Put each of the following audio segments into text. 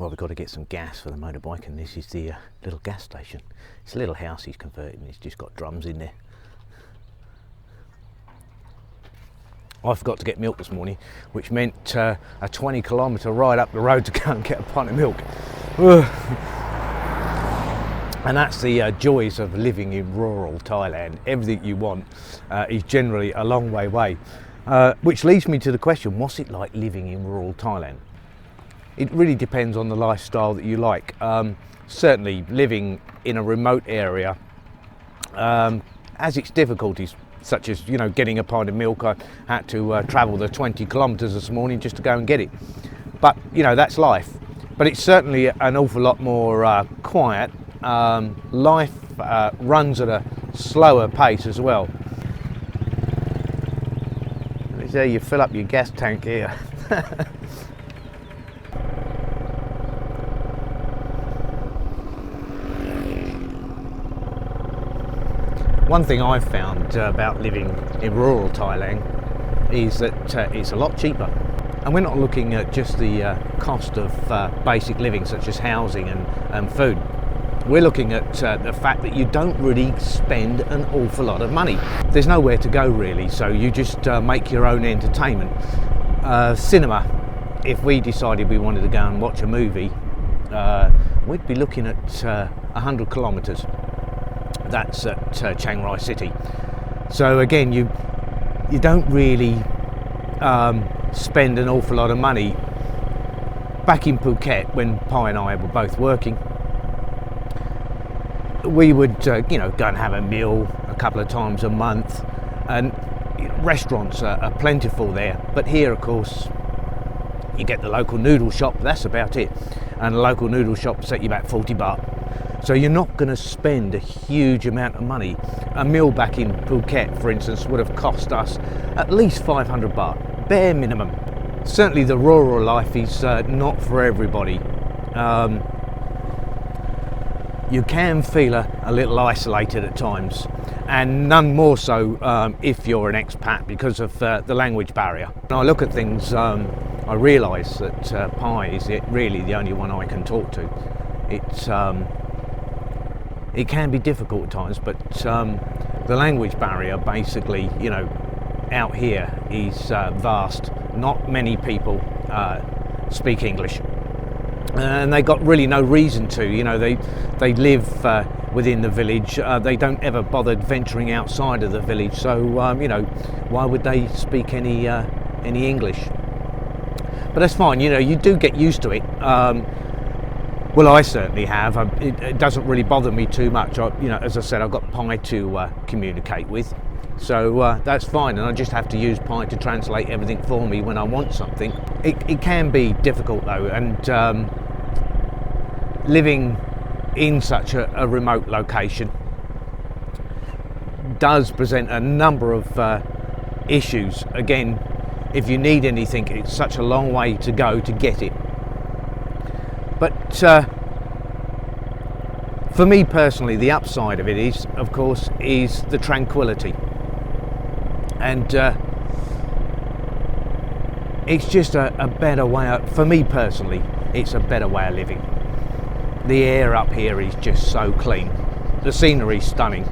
Well, we've got to get some gas for the motorbike, and this is the little gas station. It's a little house he's converted, and it's just got drums in there. I forgot to get milk this morning, which meant a 20-kilometre ride up the road to go and get a pint of milk. And that's the joys of living in rural Thailand. Everything you want is generally a long way away. Which leads me to the question, what's it like living in rural Thailand? It really depends on the lifestyle that you like. Certainly living in a remote area has its difficulties, such as, you know, getting a pint of milk. I had to travel the 20 kilometres this morning just to go and get it. But, you know, that's life. But it's certainly an awful lot more quiet. Life runs at a slower pace as well. So you fill up your gas tank here. One thing I've found about living in rural Thailand is that it's a lot cheaper. And we're not looking at just the cost of basic living, such as housing and food. We're looking at the fact that you don't really spend an awful lot of money. There's nowhere to go really, so you just make your own entertainment. Cinema, if we decided we wanted to go and watch a movie, we'd be looking at 100 kilometres. That's at Chiang Rai City. So again, you don't really spend an awful lot of money. Back in Phuket, when Pi and I were both working, we would go and have a meal a couple of times a month, and restaurants are plentiful there. But here, of course, you get the local noodle shop, that's about it, and the local noodle shop set you back 40 baht. So you're not going to spend a huge amount of money. A meal back in Phuket, for instance, would have cost us at least 500 baht, bare minimum. Certainly the rural life is not for everybody. You can feel a little isolated at times, and none more so if you're an expat because of the language barrier. When I look at things, I realise that Pi is really the only one I can talk to. It can be difficult at times, but the language barrier basically, out here is vast. Not many people speak English, and they got really no reason to. They live within the village. They don't ever bother venturing outside of the village. So why would they speak any English? But that's fine. You do get used to it. Well, I certainly have. It doesn't really bother me too much. As I said, I've got Pi to communicate with, so that's fine. And I just have to use Pi to translate everything for me when I want something. It can be difficult though, and living in such a remote location does present a number of issues. Again, if you need anything, it's such a long way to go to get it. But for me personally, the upside of it is, of course, is the tranquility. And it's just a better way, for me personally, it's a better way of living. The air up here is just so clean. The scenery is stunning.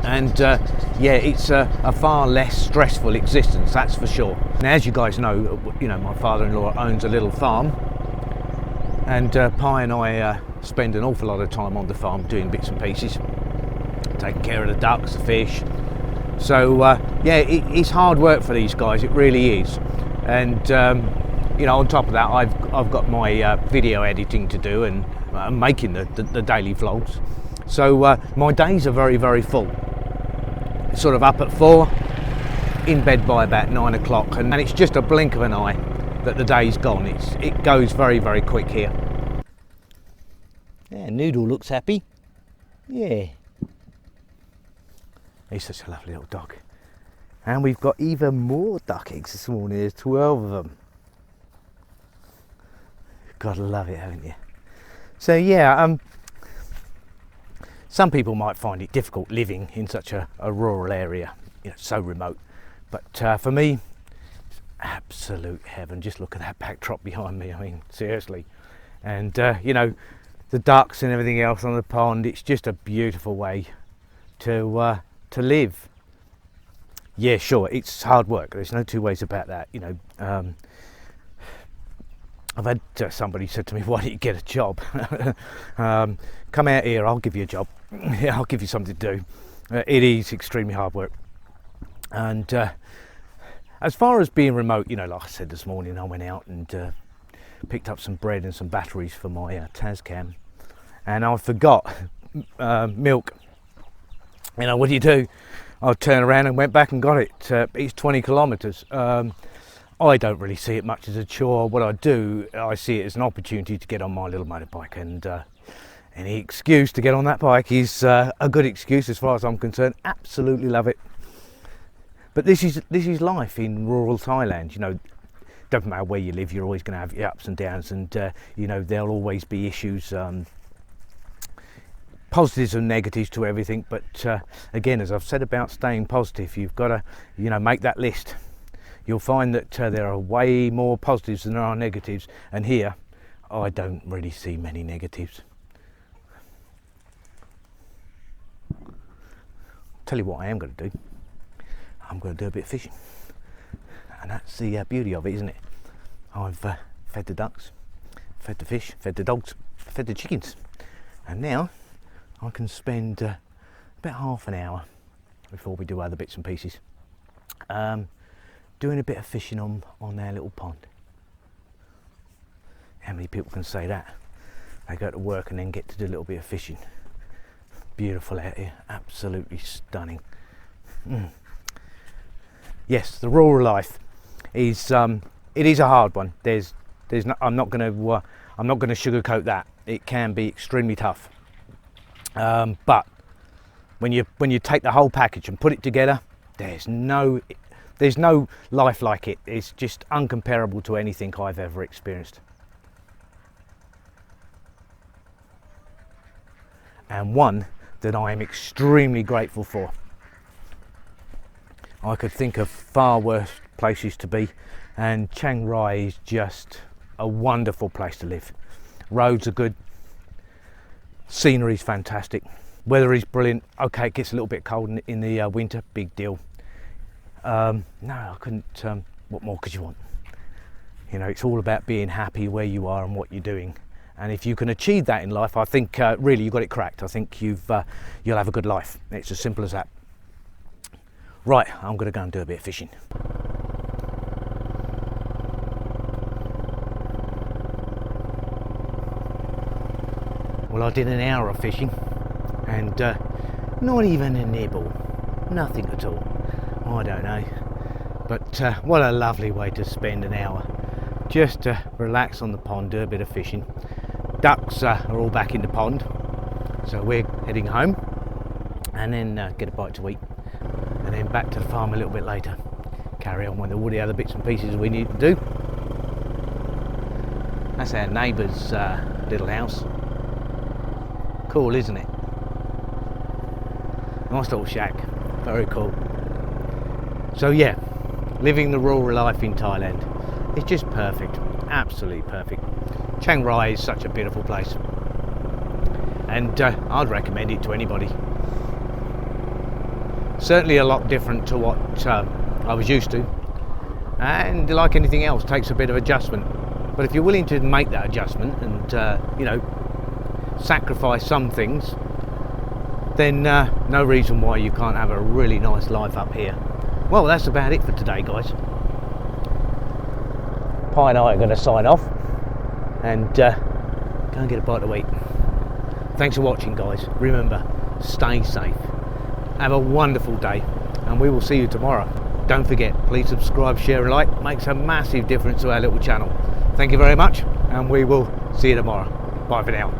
And it's a far less stressful existence, that's for sure. Now, as you guys know, my father-in-law owns a little farm. And Pi and I spend an awful lot of time on the farm doing bits and pieces, taking care of the ducks, the fish. So it's hard work for these guys, it really is. And on top of that, I've got my video editing to do, and I'm making the daily vlogs. So my days are very, very full. Sort of up at 4, in bed by about 9 o'clock, and it's just a blink of an eye that the day's gone. It goes very, very quick here. Yeah, Noodle looks happy. Yeah. He's such a lovely little dog. And we've got even more duck eggs this morning. There's 12 of them. Gotta love it, haven't you? So yeah, some people might find it difficult living in such a rural area, so remote. But for me, it's absolute heaven. Just look at that backdrop behind me. I mean, seriously. and you know, the ducks and everything else on the pond. It's just a beautiful way to live. Yeah, sure, it's hard work. There's no two ways about that. You know, I've had somebody said to me, "Why don't you get a job? Come out here, I'll give you a job. Yeah, I'll give you something to do." It is extremely hard work. And as far as being remote, you know, like I said this morning, I went out and picked up some bread and some batteries for my Tascam, and I forgot milk. You know, what do? I turned around and went back and got it. It's 20 kilometres. I don't really see it much as a chore. What I do, I see it as an opportunity to get on my little motorbike, and any excuse to get on that bike is a good excuse as far as I'm concerned. Absolutely love it. But this is life in rural Thailand. You know, doesn't matter where you live, you're always going to have your ups and downs, and you know, there'll always be issues, positives and negatives to everything. But again, as I've said about staying positive, you've got to, you know, make that list. You'll find that there are way more positives than there are negatives, and here I don't really see many negatives. Tell you what I am going to do. I'm going to do a bit of fishing, and that's the beauty of it, isn't it? I've fed the ducks, fed the fish, fed the dogs, fed the chickens, and now I can spend about half an hour before we do other bits and pieces doing a bit of fishing on their little pond. How many people can say that? They go to work and then get to do a little bit of fishing. Beautiful out here, absolutely stunning. Yes, the rural life is it is a hard one. I'm not going to sugarcoat that. It can be extremely tough. But when you take the whole package and put it together, there's no life like it. It's just uncomparable to anything I've ever experienced. And one that I am extremely grateful for. I could think of far worse places to be, and Chiang Rai is just a wonderful place to live. Roads are good, scenery's fantastic, weather is brilliant. Okay, it gets a little bit cold in the winter, big deal. No, I couldn't. What more could you want? You know, it's all about being happy where you are and what you're doing. And if you can achieve that in life, I think really you got it cracked. I think you'll have a good life. It's as simple as that. Right, I'm going to go and do a bit of fishing. Well, I did an hour of fishing, and not even a nibble, nothing at all. I don't know, but what a lovely way to spend an hour. Just to relax on the pond, do a bit of fishing. Ducks are all back in the pond, so we're heading home, and then get a bite to eat, and then back to the farm a little bit later. Carry on with all the other bits and pieces we need to do. That's our neighbour's little house. Cool, isn't it? Nice little shack, very cool. So yeah, living the rural life in Thailand, it's just perfect, absolutely perfect. Chiang Rai is such a beautiful place, and I'd recommend it to anybody. Certainly a lot different to what I was used to, and like anything else, takes a bit of adjustment. But if you're willing to make that adjustment and you know, sacrifice some things, then no reason why you can't have a really nice life up here. Well, that's about it for today, guys. Pi and I are going to sign off and go and get a bite to eat. Thanks for watching, guys. Remember, stay safe. Have a wonderful day, and we will see you tomorrow. Don't forget, please subscribe, share and like. Makes a massive difference to our little channel. Thank you very much, and we will see you tomorrow. Bye for now.